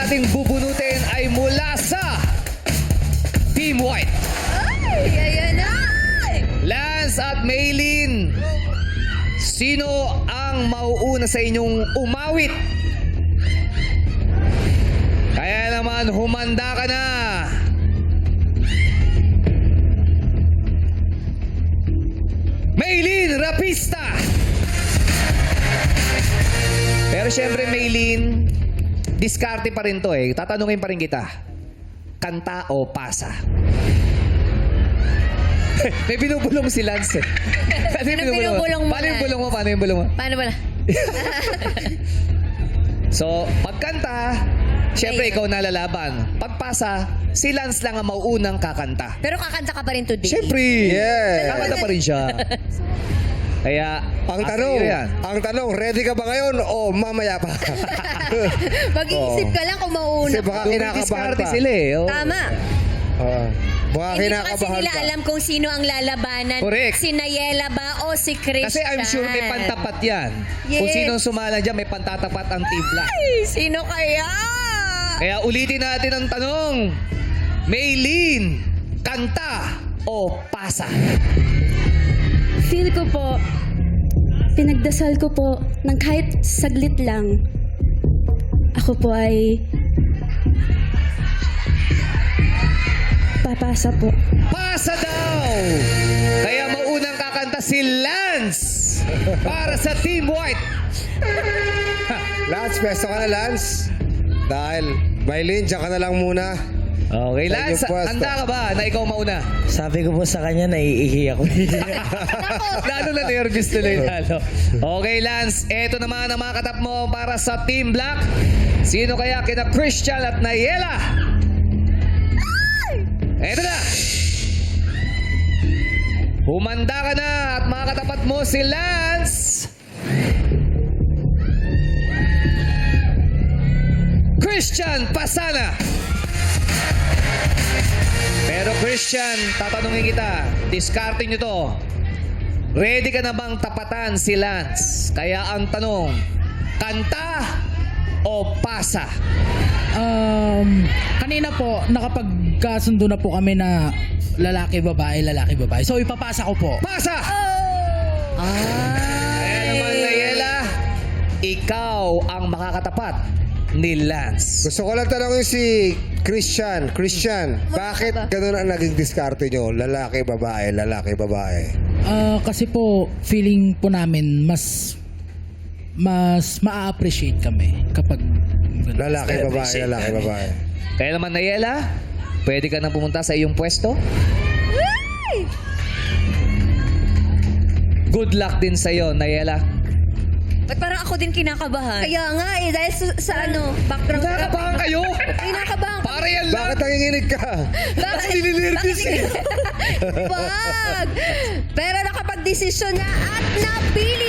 ating bubunutin ay mula sa Team White. Ay, ayan na. Lance at Maylin, sino ang mauuna sa inyong umawit? Kaya naman, humanda ka na. Maylin Rapista! Pero syempre, Maylin, diskarte pa rin to eh. Tatanungin pa rin kita. Kanta o pasa? May binubulong si Lance eh. Ano yung binubulong mo? Paano yung bulong mo? Paano yung bulong mo? Paano ba? So, pagkanta, syempre ikaw nalalaban. Pagpasa, si Lance lang ang mauunang kakanta. Pero kakanta ka pa rin today. Syempre! Yes. Kakanta pa rin siya. Kaya, Ang asa tanong, iyo yan. ready ka ba ngayon o mamaya pa? Mag-iisip ka lang kung mauuna. Kasi baka kinakabahan Dumidiskarte pa. sila eh. Oh. Tama. Baka Hindi pa kasi kinakabahan nila pa. alam kung sino ang lalabanan. Correct. Si Nayela ba o si Christian? Kasi I'm sure may pantapat yan. Yes. Kung sino sumalan dyan, may pantatapat ang Team Black. Ay, sino kaya? Kaya ulitin natin ang tanong. Maylin, kanta o pasa? Feel ko po, pinagdasal ko po ng kahit saglit lang. Ako po ay papasa po. Pasa daw! Kaya maunang kakanta si Lance para sa Team White. Lance, pesto ka na, Lance. Dahil, Maylin, dyan ka na lang muna. Okay, Lance, Thank you, Pasta. handa ka ba na ikaw mauna? Sabi ko po sa kanya, naiihi ako. Lalo na nervous tuloy lalo. Okay, Lance, eto naman ang mga katap mo para sa Team Black. Sino kaya kina Christian at Nayela? Eto na! Humanda ka na at mga katapat mo si Lance. Christian Pasana. Pero Christian, tatanungin kita, diskarte nyo to. Ready ka na bang tapatan si Lance? Kaya ang tanong, kanta o pasa? Kanina po, nakapagkasundo na po kami na lalaki-babae. So, ipapasa ko po. Pasa! Kaya naman, Nayela, ikaw ang makakatapat ni Lance. Gusto ko lang tanongin si Christian. Christian, bakit ganun ang naging diskarte nyo? Lalaki, babae. Kasi po, feeling po namin mas ma-appreciate kami kapag Lalaki, babae. Kaya naman, Nayela, pwede ka nang pumunta sa iyong pwesto. Good luck din sa'yo, Nayela. Ba't parang ako din kinakabahan? Kaya nga eh, dahil sa ano, background. Kinakabahan kayo? Kinakabahan. Para yan lang. Bakit nanginginig ka? Bakit? Nilinervous eh. Wag! Pero nakapag-desisyon na at napili